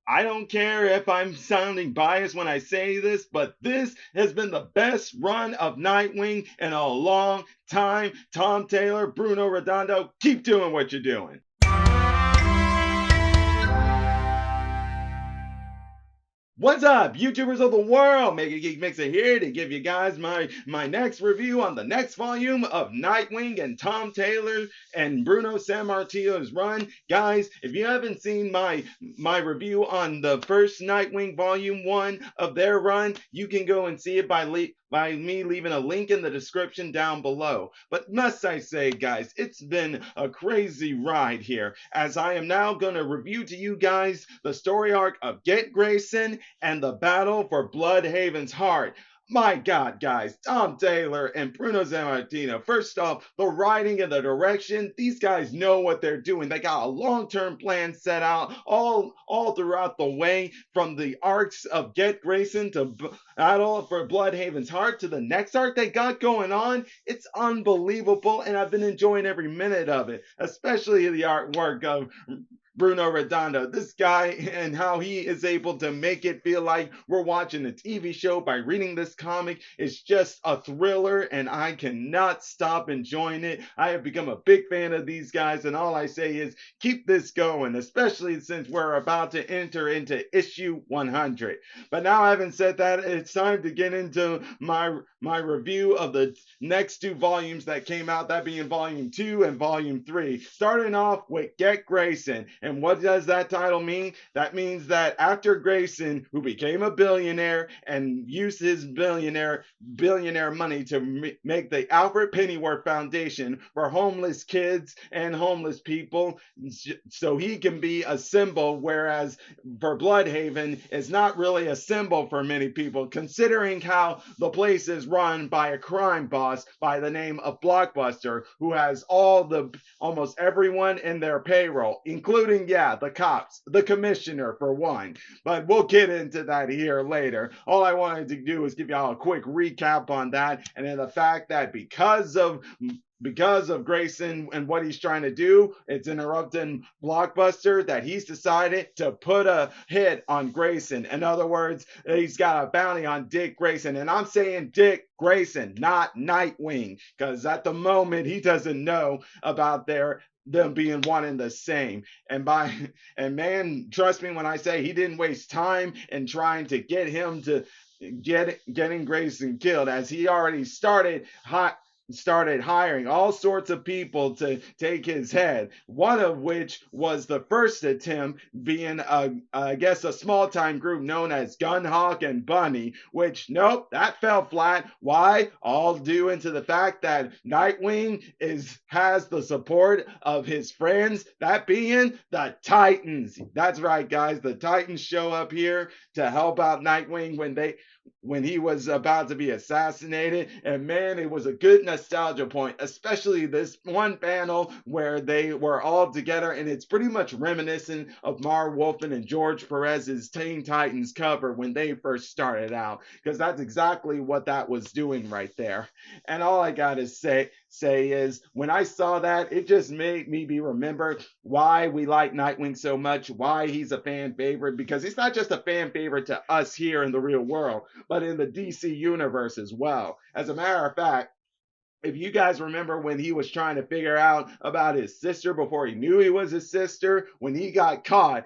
I don't care if I'm sounding biased when I say this, but this has been the best run of Nightwing in a long time. Tom Taylor, Bruno Redondo, keep doing what you're doing. What's up, YouTubers of the world? MegaGeekMixer here to give you guys my next review on the next volume of Nightwing and Tom Taylor and Bruno Sammartino's run. Guys, if you haven't seen my review on the first Nightwing Volume 1 of their run, you can go and see it by me leaving a link in the description down below. But must I say, guys, it's been a crazy ride here, as I am now going to review to you guys the story arc of Get Grayson and the battle for Bludhaven's heart. My God, guys, Tom Taylor and Bruno Sammartino. First off, the writing and the direction, these guys know what they're doing. They got a long-term plan set out all throughout the way, from the arcs of Get Grayson to Battle for Bludhaven's heart to the next arc they got going on. It's unbelievable, and I've been enjoying every minute of it, especially the artwork of Bruno Redondo, this guy, and how he is able to make it feel like we're watching a TV show by reading this comic is just a thriller, and I cannot stop enjoying it. I have become a big fan of these guys, and all I say is keep this going, especially since we're about to enter into issue 100. But now, having said that, it's time to get into my review of the next two volumes that came out, that being volume 2 and volume 3. Starting off with Get Grayson. And what does that title mean? That means that after Grayson, who became a billionaire and used his billionaire money to make the Alfred Pennyworth Foundation for homeless kids and homeless people, so he can be a symbol, whereas for Bludhaven is not really a symbol for many people, considering how the place is run by a crime boss by the name of Blockbuster, who has almost everyone in their payroll, including, yeah, the cops, the commissioner for one. But we'll get into that here later. All I wanted to do is give y'all a quick recap on that, and then the fact that because of Grayson and what he's trying to do, it's interrupting Blockbuster, that he's decided to put a hit on Grayson. In other words, he's got a bounty on Dick Grayson. And I'm saying Dick Grayson, not Nightwing, because at the moment he doesn't know about them being one and the same. And man, trust me when I say he didn't waste time in trying to get him to getting Grayson killed, as he already started hiring all sorts of people to take his head. One of which was the first attempt being, I guess, a small time group known as Gunhawk and Bunny, which, nope, that fell flat. Why? All due into the fact that Nightwing has the support of his friends, that being the Titans. That's right, guys. The Titans show up here to help out Nightwing when he was about to be assassinated. And man, it was a good nostalgia point, especially this one panel where they were all together, and it's pretty much reminiscent of Marv Wolfman and George Perez's Teen Titans cover when they first started out, because that's exactly what that was doing right there. And all I gotta say is, when I saw that, it just made me remember why we like Nightwing so much, why he's a fan favorite, because he's not just a fan favorite to us here in the real world, but in the DC universe as well. As a matter of fact, if you guys remember when he was trying to figure out about his sister before he knew he was his sister, when he got caught,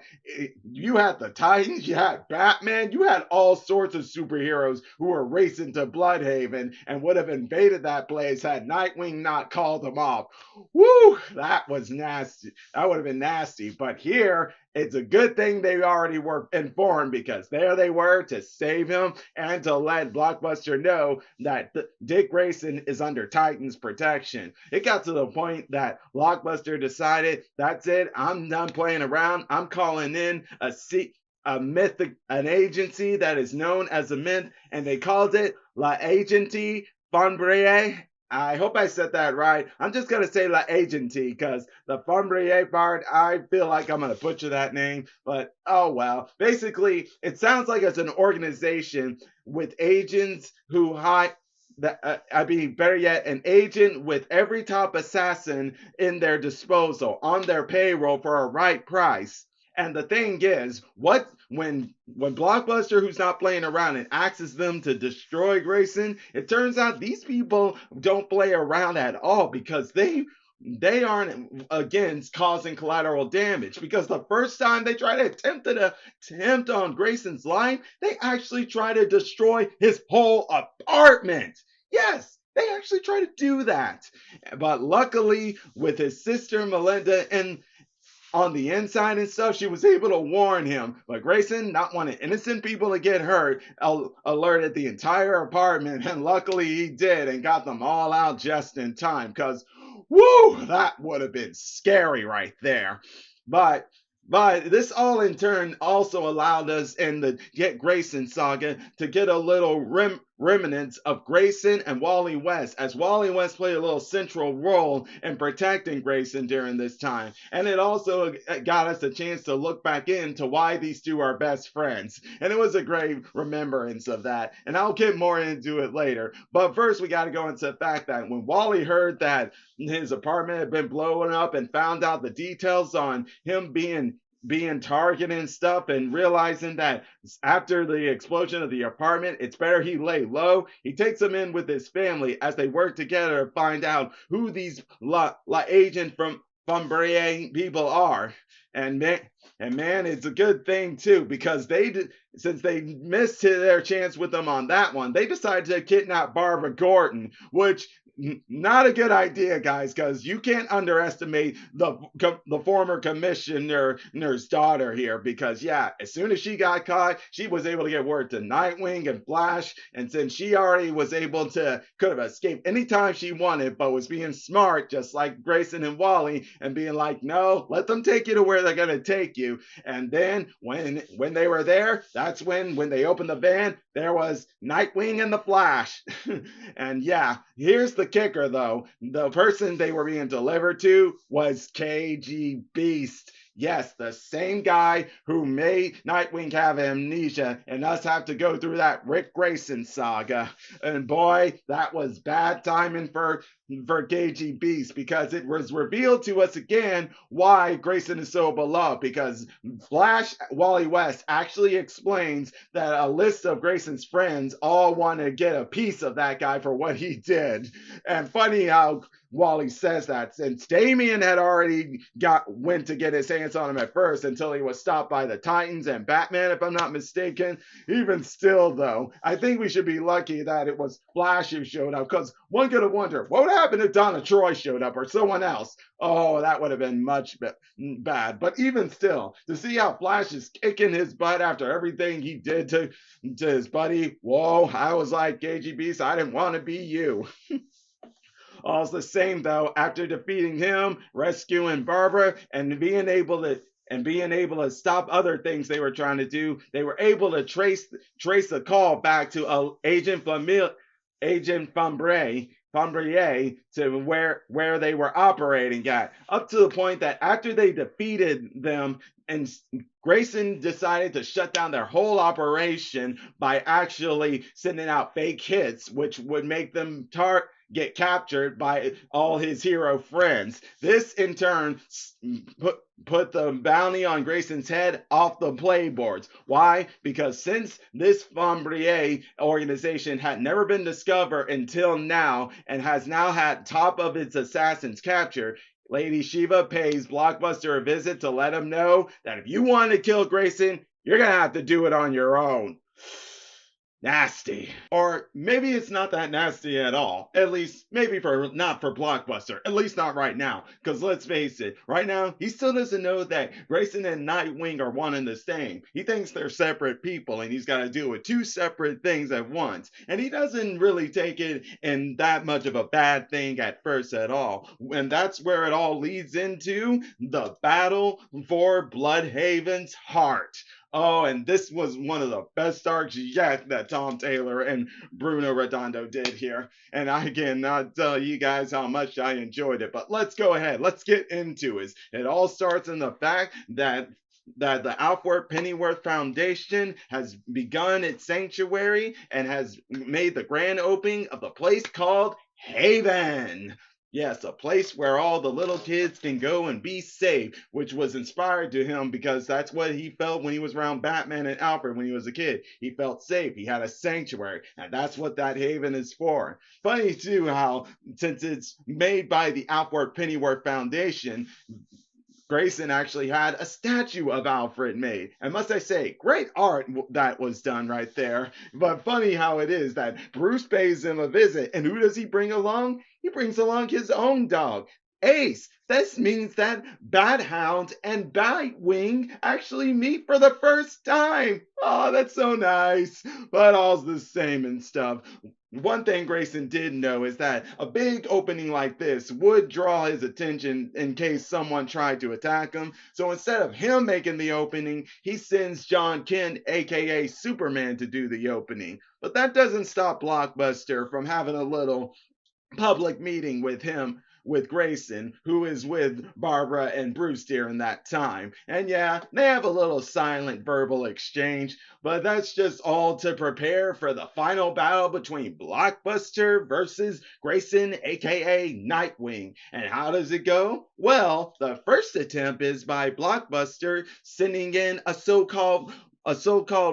you had the Titans, you had Batman, you had all sorts of superheroes who were racing to Bludhaven and would have invaded that place had Nightwing not called them off. Woo, that was nasty. That would have been nasty. But here, it's a good thing they already were informed, because there they were to save him and to let Blockbuster know that Dick Grayson is under Titan's protection. It got to the point that Blockbuster decided, that's it, I'm done playing around. I'm calling in an agency that is known as a myth, and they called it La Agentie Fonbrier. I hope I said that right. I'm just going to say La Agentie, because the Fonbrier part, I feel like I'm going to butcher that name, but oh well. Basically, it sounds like it's an organization with agents who hide. Better yet, an agent with every top assassin in their disposal, on their payroll for a right price. And the thing is, when Blockbuster, who's not playing around, and asks them to destroy Grayson, it turns out these people don't play around at all because they aren't against causing collateral damage, because the first time they tried to attempt on Grayson's life, they actually try to destroy his whole apartment. Yes, they actually try to do that. But luckily, with his sister Melinda and on the inside and stuff, she was able to warn him. But Grayson, not wanting innocent people to get hurt, alerted the entire apartment, and luckily he did and got them all out just in time. Because, woo, that would have been scary right there. But this all in turn also allowed us in the Get Grayson saga to get a little remnants of Grayson and Wally West, as Wally West played a little central role in protecting Grayson during this time. And it also got us a chance to look back into why these two are best friends. And it was a great remembrance of that. And I'll get more into it later. But first, we got to go into the fact that when Wally heard that his apartment had been blown up and found out the details on him being targeted and stuff, and realizing that after the explosion of the apartment, it's better he lay low, he takes him in with his family as they work together to find out who these agent from Brie people are. And man, it's a good thing too, because since they missed their chance with them on that one, they decided to kidnap Barbara Gordon, which not a good idea, guys, because you can't underestimate the former commissioner's daughter here. Because yeah, as soon as she got caught, she was able to get word to Nightwing and Flash, and since she already was able to could have escaped anytime she wanted, but was being smart, just like Grayson and Wally, and being like, no, let them take you to where they're gonna take you. And then when they were there, that's when they opened the van, there was Nightwing and the Flash. And yeah, here's the kicker though. The person they were being delivered to was KG Beast. Yes, the same guy who made Nightwing have amnesia and us have to go through that Rick Grayson saga. And boy, that was bad timing for KG Beast, because it was revealed to us again why Grayson is so beloved, because Flash Wally West actually explains that a list of Grayson's friends all want to get a piece of that guy for what he did. And funny how Wally says that, since Damian had already went to get his hands on him at first until he was stopped by the Titans and Batman, if I'm not mistaken. Even still, though, I think we should be lucky that it was Flash who showed up, because one could have wondered what would happen if Donna Troy showed up or someone else. Oh, that would have been much bad. But even still, to see how Flash is kicking his butt after everything he did to his buddy, whoa, I was like, KG Beast, I didn't want to be you. All the same though, after defeating him, rescuing Barbara, and being able to stop other things they were trying to do, they were able to trace the call back to Agent Fambrier to where they were operating at, up to the point that after they defeated them, and Grayson decided to shut down their whole operation by actually sending out fake hits, which would make them get captured by all his hero friends. This in turn put the bounty on Grayson's head off the playboards. Why? Because since this Fambrier organization had never been discovered until now, and has now had top of its assassins captured, Lady Shiva pays Blockbuster a visit to let him know that if you want to kill Grayson, you're gonna have to do it on your own. Nasty. Or maybe it's not that nasty at all. At least, maybe not for Blockbuster. At least not right now. Because let's face it, right now, he still doesn't know that Grayson and Nightwing are one and the same. He thinks they're separate people, and he's got to deal with two separate things at once. And he doesn't really take it in that much of a bad thing at first at all. And that's where it all leads into the battle for Bludhaven's heart. Oh, and this was one of the best arcs yet that Tom Taylor and Bruno Redondo did here. And I cannot tell you guys how much I enjoyed it. But let's go ahead. Let's get into it. It all starts in the fact that the Alfred Pennyworth Foundation has begun its sanctuary and has made the grand opening of the place called Haven. Yes, a place where all the little kids can go and be safe, which was inspired to him because that's what he felt when he was around Batman and Alfred when he was a kid. He felt safe. He had a sanctuary, and that's what that haven is for. Funny too how since it's made by the Alfred Pennyworth Foundation, Grayson actually had a statue of Alfred made. And must I say, great art that was done right there. But funny how it is that Bruce pays him a visit, and who does he bring along? He brings along his own dog, Ace. This means that Bathound and Nightwing actually meet for the first time. Oh, that's so nice. But all's the same and stuff. One thing Grayson did know is that a big opening like this would draw his attention in case someone tried to attack him. So instead of him making the opening, he sends John Kent, aka Superman, to do the opening. But that doesn't stop Blockbuster from having a little public meeting with him, with Grayson, who is with Barbara and Bruce during that time. And yeah, they have a little silent verbal exchange, but that's just all to prepare for the final battle between Blockbuster versus Grayson, aka Nightwing. And how does it go? Well, the first attempt is by Blockbuster sending in a so-called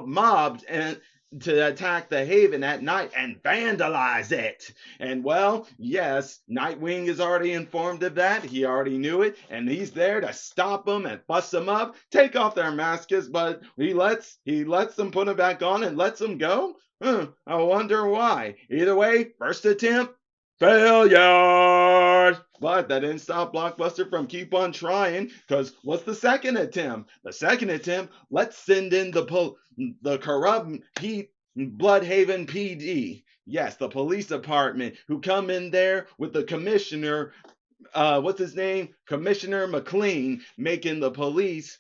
mob and to attack the Haven at night and vandalize it. And well, yes, Nightwing is already informed of that. He already knew it, and he's there to stop them and bust them up, take off their masks, but he lets them put them back on and lets them go. I wonder why. Either way, first attempt, failure. But that didn't stop Blockbuster from keep on trying, because what's the second attempt? The second attempt, let's send in the corrupt Bludhaven PD. Yes, the police department who come in there with the commissioner, what's his name? Commissioner McLean, making the police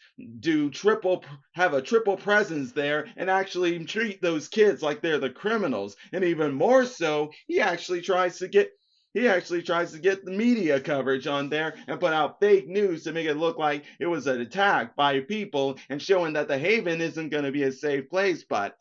have a triple presence there and actually treat those kids like they're the criminals. And even more so, he actually tries to get the media coverage on there and put out fake news to make it look like it was an attack by people and showing that the Haven isn't going to be a safe place. But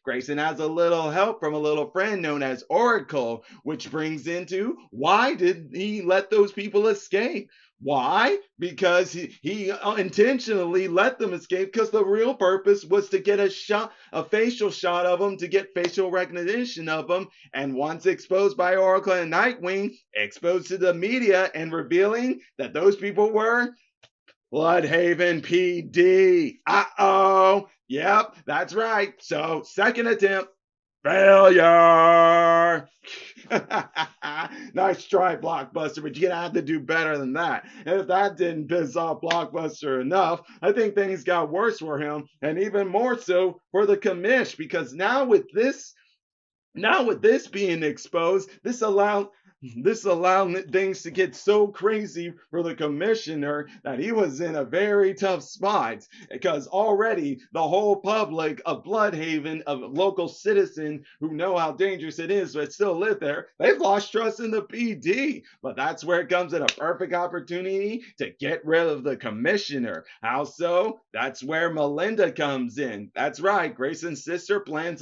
Grayson has a little help from a little friend known as Oracle, which brings into why did he let those people escape? Why? Because he intentionally let them escape because the real purpose was to get a facial shot of them, to get facial recognition of them. And once exposed by Oracle and Nightwing, exposed to the media and revealing that those people were Bludhaven PD. Uh-oh. Yep, that's right. So, second attempt, failure. Nice try, Blockbuster, but you're gonna have to do better than that. And if that didn't piss off Blockbuster enough, I think things got worse for him, and even more so for the commish, because now with this being exposed, this allowed things to get so crazy for the commissioner that he was in a very tough spot because already the whole public of Bludhaven, of local citizens who know how dangerous it is but still live there, they've lost trust in the PD. But that's where it comes at a perfect opportunity to get rid of the commissioner. How so? That's where Melinda comes in. That's right, Grayson's sister plans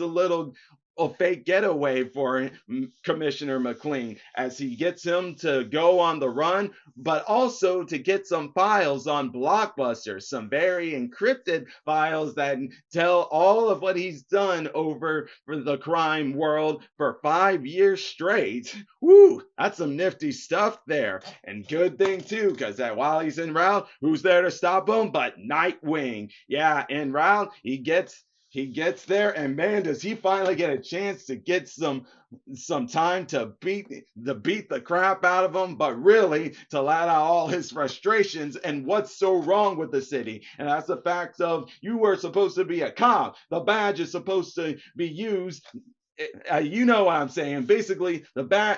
a fake getaway for Commissioner McLean as he gets him to go on the run, but also to get some files on Blockbuster, some very encrypted files that tell all of what he's done over for the crime world for 5 years straight. Woo, that's some nifty stuff there. And good thing too, because while he's en route, who's there to stop him but Nightwing? Yeah, en route, he gets there, and man, does he finally get a chance to get some time to beat the crap out of him, but really to let out all his frustrations and what's so wrong with the city. And that's the fact of you were supposed to be a cop. The badge is supposed to be used. You know what I'm saying. Basically,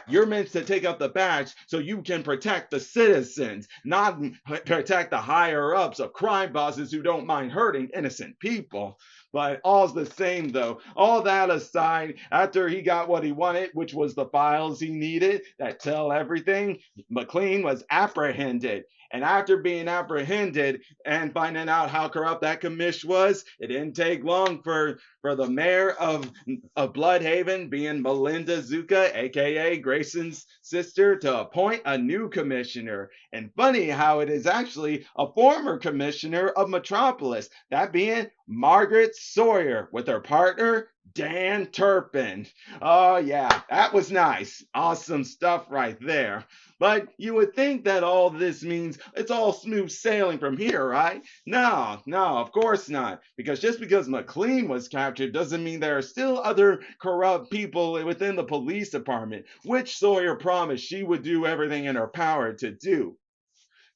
you're meant to take up the badge so you can protect the citizens, not protect the higher ups of crime bosses who don't mind hurting innocent people. But all's the same, though. All that aside, after he got what he wanted, which was the files he needed that tell everything, McLean was apprehended. And after being apprehended and finding out how corrupt that commish was, it didn't take long for the mayor of Bludhaven, being Melinda Zuka, aka Grayson's sister, to appoint a new commissioner. And funny how it is actually a former commissioner of Metropolis, that being Margaret Sawyer, with her partner Dan Turpin. Oh, yeah, that was nice. Awesome stuff right there. But you would think that all this means it's all smooth sailing from here, right? No, no, of course not. Because just because McLean was captured doesn't mean there are still other corrupt people within the police department, which Sawyer promised she would do everything in her power to do.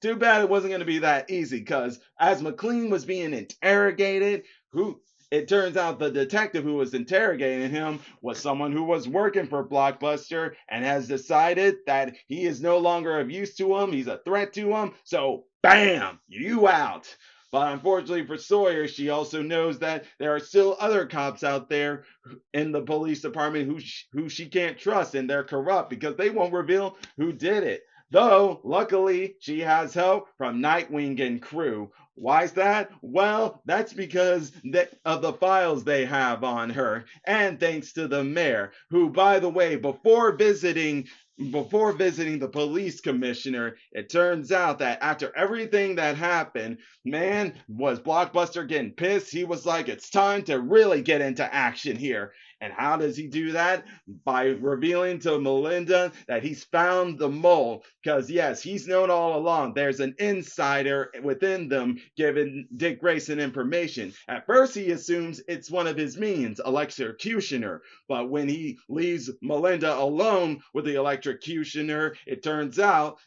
Too bad it wasn't going to be that easy, because as McLean was being interrogated, it turns out the detective who was interrogating him was someone who was working for Blockbuster and has decided that he is no longer of use to him. He's a threat to him. So, bam, you out. But unfortunately for Sawyer, she also knows that there are still other cops out there in the police department who she can't trust, and they're corrupt because they won't reveal who did it. Though, luckily, she has help from Nightwing and crew. Why's that? Well, that's because of the files they have on her, and thanks to the mayor, who, by the way, before visiting the police commissioner, it turns out that after everything that happened, man, was Blockbuster getting pissed. He was like, it's time to really get into action here. And how does he do that? By revealing to Melinda that he's found the mole. Because, yes, he's known all along. There's an insider within them giving Dick Grayson information. At first, he assumes it's one of his minions, Electrocutioner. But when he leaves Melinda alone with the Electrocutioner, it turns out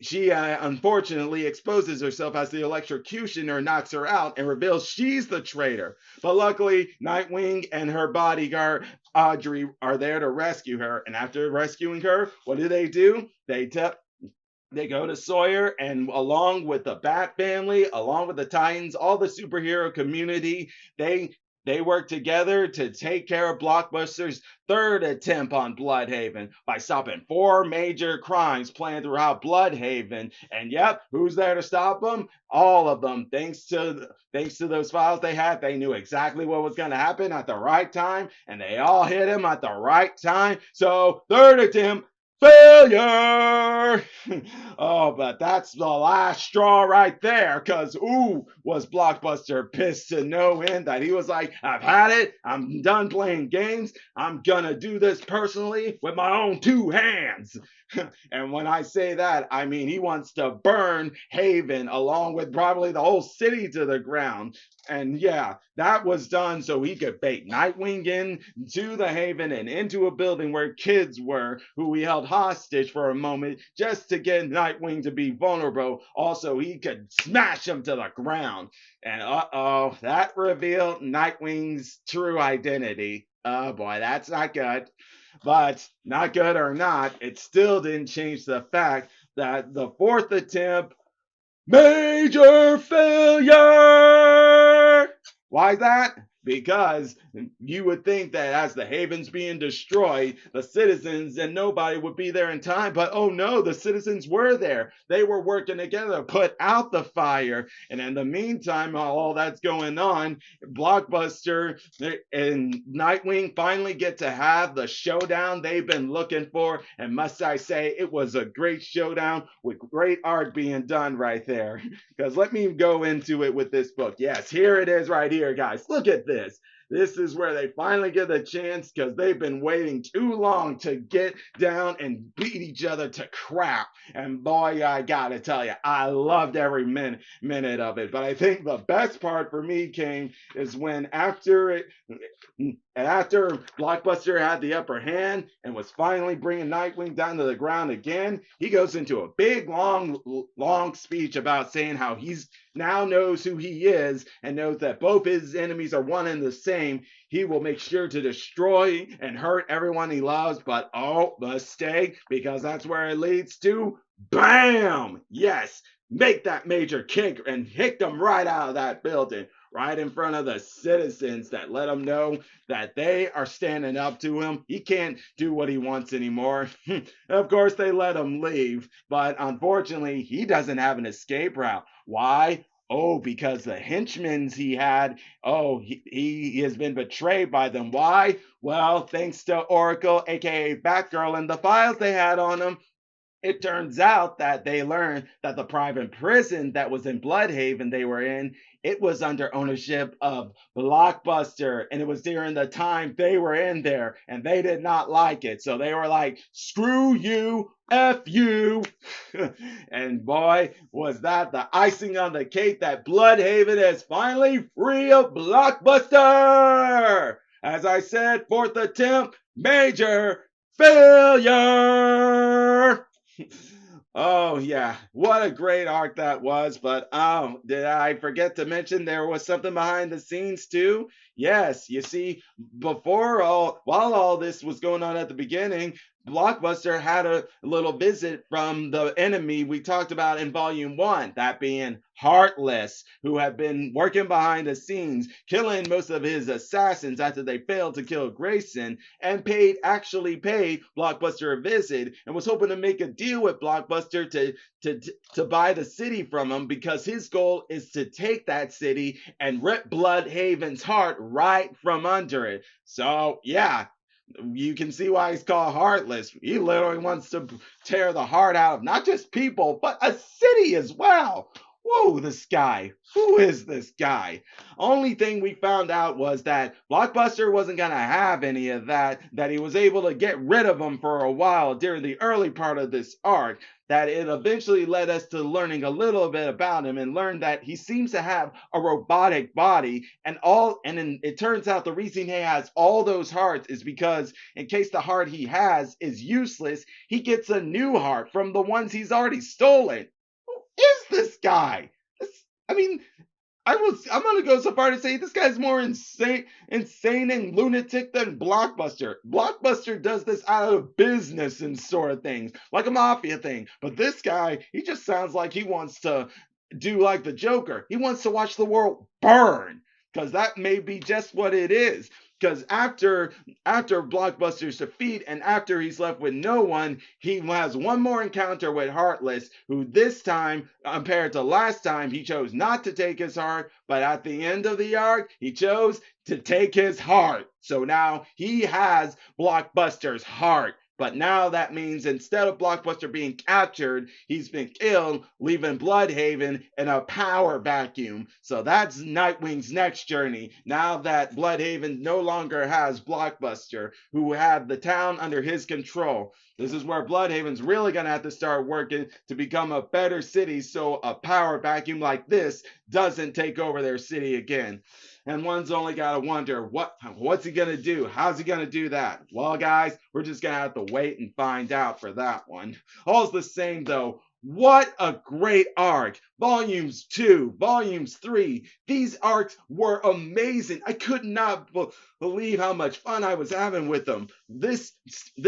she unfortunately exposes herself as the Electrocutioner, knocks her out, and reveals she's the traitor. But luckily, Nightwing and her bodyguard, Audrey, are there to rescue her. And after rescuing her, what do? They go to Sawyer, and along with the Bat family, along with the Titans, all the superhero community, they work together to take care of Blockbuster's third attempt on Bludhaven by stopping 4 major crimes planned throughout Bludhaven. And yep, who's there to stop them? All of them. Thanks to those files they had, they knew exactly what was going to happen at the right time, and they all hit him at the right time. So, third attempt, failure. Oh, but that's the last straw right there, because was Blockbuster pissed to no end that he was like, I've had it, I'm done playing games, I'm gonna do this personally with my own 2 hands. And when I say that, I mean he wants to burn Haven along with probably the whole city to the ground. And yeah, that was done so he could bait Nightwing into the Haven and into a building where kids were, who we held hostage for a moment just to get Nightwing to be vulnerable. Also, he could smash him to the ground. And that revealed Nightwing's true identity. Oh boy, that's not good. But not good or not, it still didn't change the fact that the 4th attempt, major failure! Why is that? Because you would think that as the Haven's being destroyed, the citizens and nobody would be there in time. But oh no, the citizens were there. They were working together to put out the fire. And in the meantime, while all that's going on, Blockbuster and Nightwing finally get to have the showdown they've been looking for. And must I say, it was a great showdown with great art being done right there. Because let me go into it with this book. Yes, here it is right here, guys. Look at this. This is where they finally get the chance, because they've been waiting too long to get down and beat each other to crap. And boy, I gotta tell you, I loved every minute of it. But I think the best part for me came is when after Blockbuster had the upper hand and was finally bringing Nightwing down to the ground again, he goes into a big, long speech about saying how he's now knows who he is and knows that both his enemies are one and the same. He will make sure to destroy and hurt everyone he loves, but mistake, because that's where it leads to BAM! Yes, make that major kick and kick them right out of that building. right in front of the citizens that let him know that they are standing up to him. He can't do what he wants anymore. Of course, they let him leave, but unfortunately, he doesn't have an escape route. Why? Oh, because the henchmen he had, he has been betrayed by them. Why? Well, thanks to Oracle, aka Batgirl, and the files they had on him. It turns out that they learned that the private prison that was in Bludhaven they were in, it was under ownership of Blockbuster, and it was during the time they were in there, and they did not like it. So they were like, screw you, F you. And boy, was that the icing on the cake that Bludhaven is finally free of Blockbuster. As I said, fourth attempt, major failure. Oh yeah, what a great arc that was. But did I forget to mention there was something behind the scenes too? Yes, you see, while all this was going on at the beginning, Blockbuster had a little visit from the enemy we talked about in volume 1, that being Heartless, who had been working behind the scenes, killing most of his assassins after they failed to kill Grayson, and actually paid Blockbuster a visit and was hoping to make a deal with Blockbuster to buy the city from him, because his goal is to take that city and rip Bludhaven's heart right from under it. So yeah, you can see why he's called Heartless. He literally wants to tear the heart out of not just people, but a city as well. Whoa, this guy. Who is this guy? Only thing we found out was that Blockbuster wasn't going to have any of that he was able to get rid of him for a while during the early part of this arc, that it eventually led us to learning a little bit about him and learned that he seems to have a robotic body, and it turns out the reason he has all those hearts is because in case the heart he has is useless, he gets a new heart from the ones he's already stolen. Is this guy? I mean, I'm gonna go so far to say this guy's more insane and lunatic than Blockbuster. Blockbuster does this out of business and sort of things, like a mafia thing. But this guy, he just sounds like he wants to do like the Joker. He wants to watch the world burn, because that may be just what it is. Because after Blockbuster's defeat, and after he's left with no one, he has one more encounter with Heartless, who this time, compared to last time, he chose not to take his heart, but at the end of the arc, he chose to take his heart. So now he has Blockbuster's heart. But now that means instead of Blockbuster being captured, he's been killed, leaving Bludhaven in a power vacuum. So that's Nightwing's next journey. Now that Bludhaven no longer has Blockbuster, who had the town under his control. This is where Bludhaven's really going to have to start working to become a better city, so a power vacuum like this doesn't take over their city again. And one's only got to wonder, what's he going to do? How's he going to do that? Well, guys, we're just going to have to wait and find out for that one. All's the same, though. What a great arc. Volumes 2, Volumes 3. These arcs were amazing. I could not believe how much fun I was having with them. This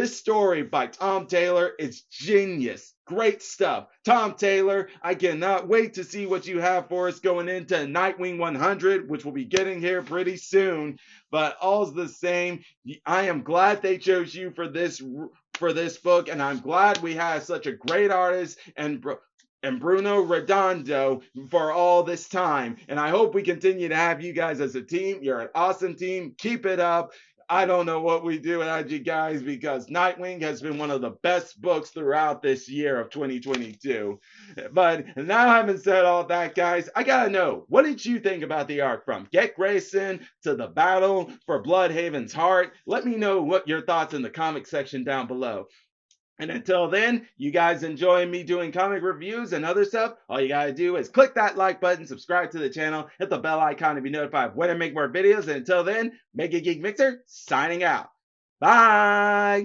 story by Tom Taylor is genius. Great stuff. Tom Taylor, I cannot wait to see what you have for us going into Nightwing 100, which we'll be getting here pretty soon. But all's the same, I am glad they chose you for this book, and I'm glad we have such a great artist and Bruno Redondo for all this time. And I hope we continue to have you guys as a team. You're an awesome team. Keep it up. I don't know what we do without you guys, because Nightwing has been one of the best books throughout this year of 2022. But now, having said all that, guys, I gotta know, what did you think about the arc from Get Grayson to the battle for Bludhaven's heart? Let me know what your thoughts in the comment section down below. And until then, you guys enjoy me doing comic reviews and other stuff, all you gotta do is click that like button, subscribe to the channel, hit the bell icon to be notified when I make more videos. And until then, MegaGeekMixer signing out. Bye!